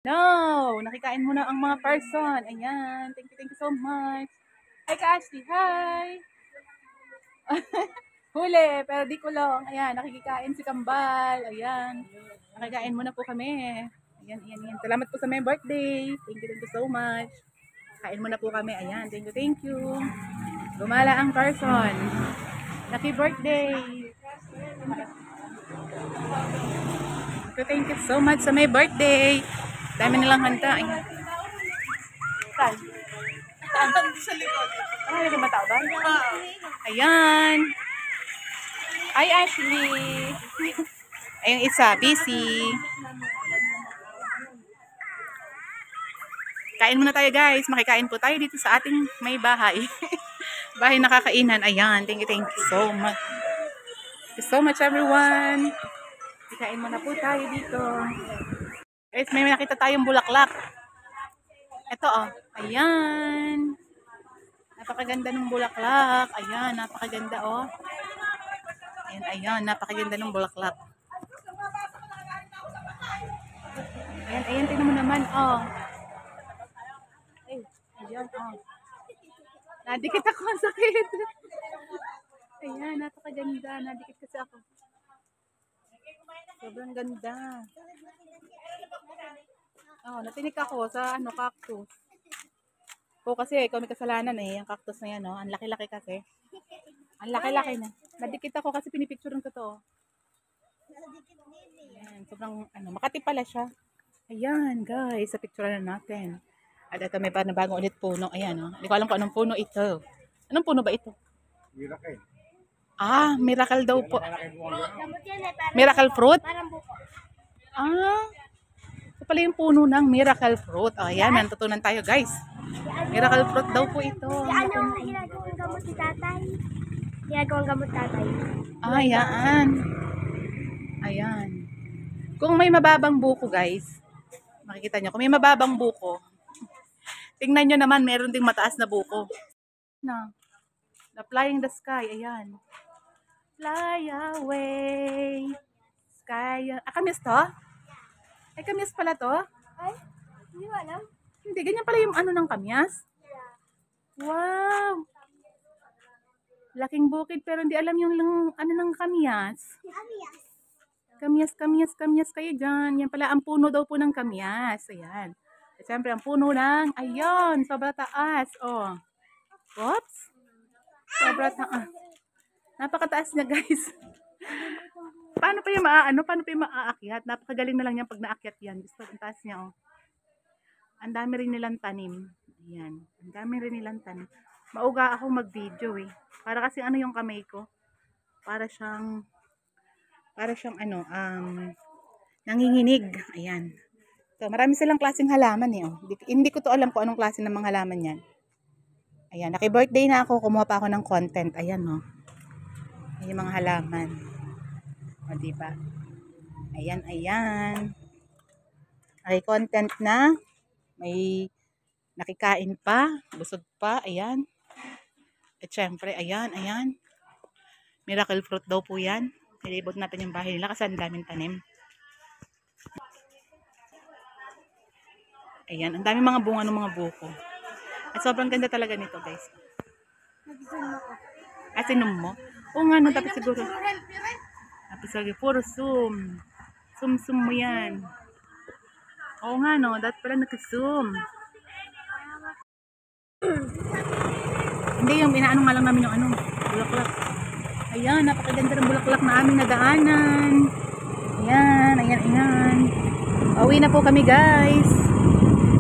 No! Nakikain mo na ang mga person. Ayan. Thank you so much. Hi, Ashley. Hi! Huli, pero di kulong. Ayan, nakikikain si Kambal. Ayan. Nakikain mo na po kami. Ayan. Salamat po sa may birthday. Thank you so much. Kain mo na po kami. Ayan, thank you. Gumala ang person. Happy birthday! Thank you so much sa may birthday. Dami nilang handa. Ayan. Saan? Sa likod. Ay, hindi matao ba? Ayan. Hi, Ashley. Ayun isa, busy. Kain muna tayo, guys. Makikain po tayo dito sa ating may bahay. Bahay na kakainan. Ayan. Thank you so much. Thank you so much, everyone. Kain muna po tayo dito. Guys, may nakita tayong bulaklak. Ito, oh. Ayan. Napakaganda ng bulaklak. Ayan, napakaganda, oh. Ayan, napakaganda ng bulaklak. Ayan, tingnan mo naman, oh. Ayan, oh. Nadikit ako, ang sakit. Ayan, napakaganda. Nadikit kasi ako. Sobrang ganda. Oh, natinik ako sa cactus. Kasi ikaw may kasalanan ang cactus na yan, oh. Ang laki-laki kasi. Ang laki-laki na. Nadikit ako kasi pinipicture ng totoo. Ayan, sobrang Makati pala siya. Ayan, guys, sa picture na natin. At ito may bagong ulit puno. Ayan, oh. Hindi ko alam kung anong puno ito. Anong puno ba ito? Miracle. Miracle daw po. Miracle fruit? Ito pala yung puno ng miracle fruit. Ayan, natutunan tayo, guys. Miracle fruit daw po ito. Ginagawang gamot si tatay. Ginagawang gamot tatay. Ayan. Kung may mababang buko, guys, makikita nyo, kung may mababang buko, tingnan nyo naman, meron ding mataas na buko. The flying the sky, ayan. Fly away. Sky. Kamis to? Ay, kamis pala to? Ay, hindi mo alam? Hindi, ganyan pala yung ng kamyas. Wow! Laking bukid, pero hindi alam yung ng kamyas. Kamyas kayo dyan. Yan pala, ang puno daw po ng kamyas. Ayan. At syempre, ang puno ng, ayun, sobrang taas. Oh. Oops. Sobrang taas. Napakataas niya, guys. Paano pa yung maaakyat? Napakagaling na lang yan pag naakyat yan. Gusto ang taas niya, oh. Ang dami rin nilang tanim. Ayan. Ang dami rin nilang tanim. Mauga ako mag-video, eh. Para kasi yung kamay ko. Para siyang nanginginig. Ayan. So, marami silang klaseng halaman, eh, oh. Hindi ko to alam kung anong klase ng mga halaman yan. Ayan. Naki-birthday na ako. Kumuha pa ako ng content. Ayan, oh. Ayan yung mga halaman. O, diba? Ayan. May content na. May nakikain pa. Busog pa. Ayan. At syempre, ayan. Miracle fruit daw po yan. Nilibot natin yung bahay nila kasi ang daming tanim. Ayan. Ang daming mga bunga ng mga buko. At sobrang ganda talaga nito, guys. Sinom mo? Oo nga, dapat siguro. Puro zoom. Zoom mo yan. Oo nga, dapat pala nag-zoom. Hindi, yung inaano nga lang namin yung bulaklak. Ayan, napakaganda ng bulaklak na aming nadaanan. Ayan. Uwi na po kami, guys.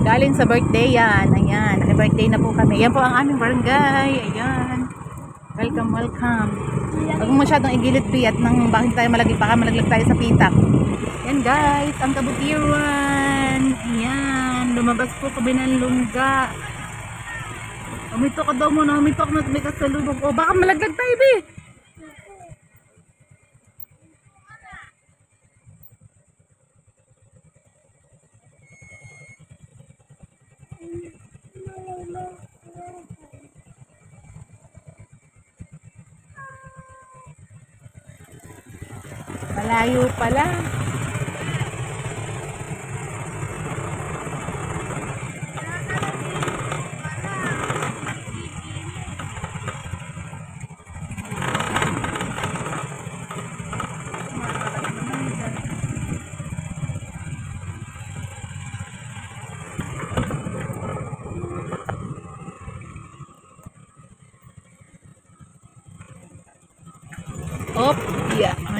Galing sa birthday yan. Ayan, naka-birthday na po kami. Yan po ang aming barangay. Ayan. Welcome. Huwag mo masyadong igilid piyat nang bakit tayo malaglag, baka malaglag tayo sa pitak. Yan, guys, ang kabutiran. Ayan, lumabas po kami ng lungga. Umitok ka daw muna, umitok na may kasalubong. O, baka malaglag tayo, be. Malayo pala.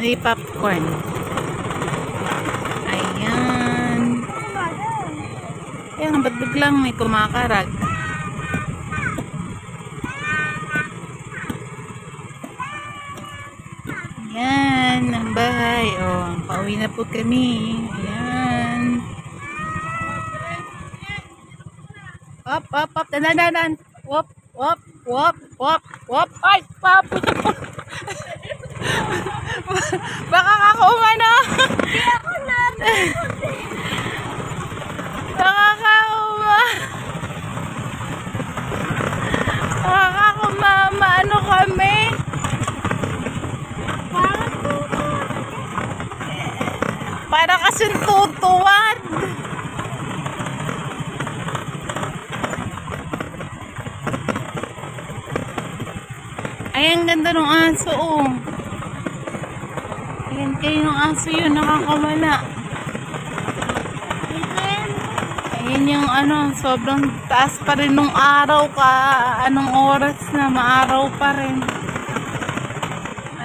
May popcorn. Ayan. Ayan, ba't biglang may kumakarag? Ayan, ang bahay. O, pauwi na po kami. Ayan. Up, up, up. Danan. Wop, wop, wop, wop, wop. Ay, papo na po. Baka kakuma na. Baka kakuma. Baka kakuma. Maano kami? Para kasi tutuwad. Ay, ang ganda ng aso, oh. Ayan kayo ng aso yun, nakakawala. Ayan yung ano, sobrang taas pa rin nung araw ka. Anong oras na, maaraw pa rin.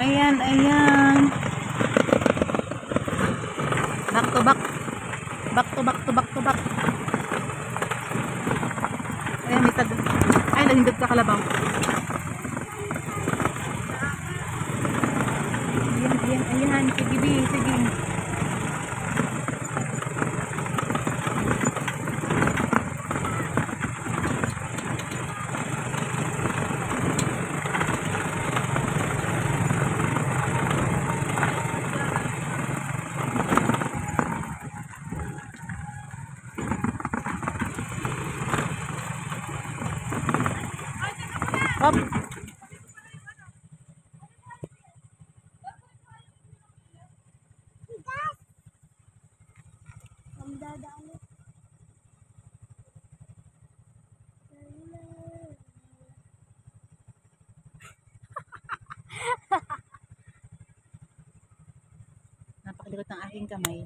Ayan, ayan. Back to back. Back to back to back to back. Ayan, may tag. Ay, nalindot ka kalabaw. Ayan, ayan. Sige, B. Sige. Hop. Napakalikot ng aking kamay.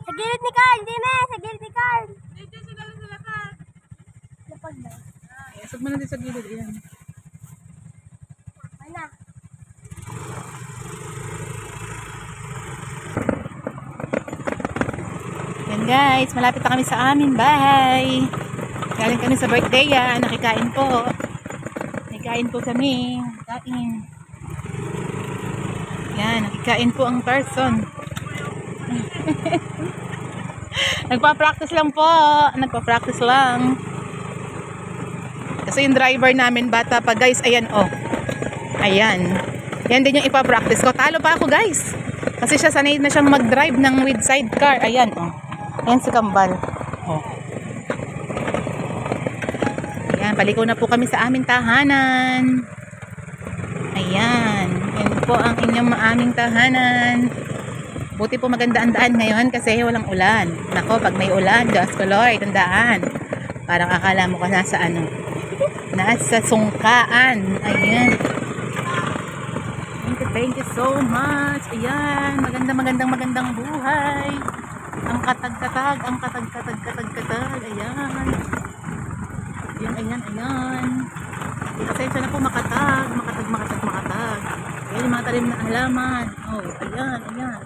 Sa gilid ni Carl, hindi na. Sa gilid ni Carl. Dito sila ka. Lapag na. Isog mo natin sa gilid. Ayan. Ano? Yan guys, malapit na kami sa aming bahay. Galing kami sa birthday yan. Nakikain po. Nakikain po kami. Kain. Yan, nakikain po ang person. Nagpa-practice lang po. Nagpa-practice lang. Kasi yung driver namin, bata pa guys. Ayan oh. Ayan. Yan din yung ipa-practice ko. Talo pa ako guys. Kasi siya sanay na siyang mag-drive ng with sidecar. Ayan oh. Ayan si Kambal. Oh. Ayan, paliko na po kami sa aming tahanan. Ayan. Yan po ang inyong maaming tahanan. Buti po maganda ang daan ngayon kasi walang ulan. Nako, pag may ulan, Diyos ko Lord, ang daan. Parang akala mo ka nasa ano. Nasa sungkaan. Ayan. Thank you so much. Ayan. Magandang buhay. Ang katag-katag. Ayan. Ayan. Pasensya na po makatag. Ayan yung mga talim na halaman. Oh, ayan.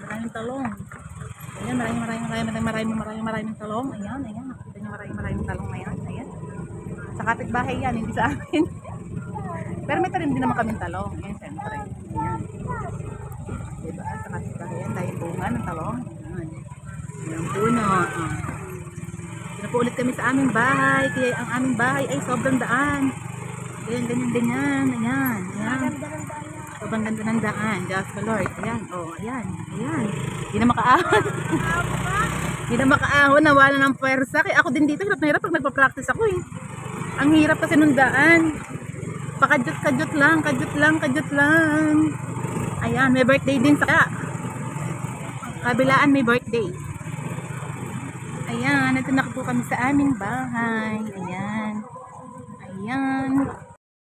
Maraming talong. Ayan, maraming talong. Ayan. Nakita nyo maraming talong na yan. Ayan. Sa kapitbahay yan, hindi sa amin. Pero may talim din naman kaming talong. Ayan, siyempre. Ayan. Diba? Sa kapitbahay yan, dahil bunga ng talong. Ayan. Ayan, puno. Ayan po ulit kami sa aming bahay. Kaya ang aming bahay ay sobrang daan. Ayan, ganyan. Ayan. Sobrang ganda ng daan. Just the Lord. Ayan. Oh, ayan. Hindi na makaahon. Hindi na makaahon. Nawala ng pwersa. Kaya ako din dito. Hirap na hirap pag nagpa-practice ako eh. Ang hirap kasi nung daan. Pakadyot lang. Ayan. May birthday din sa kabilaan. May birthday. Ayan. Ito na po kami sa aming bahay. Ayan.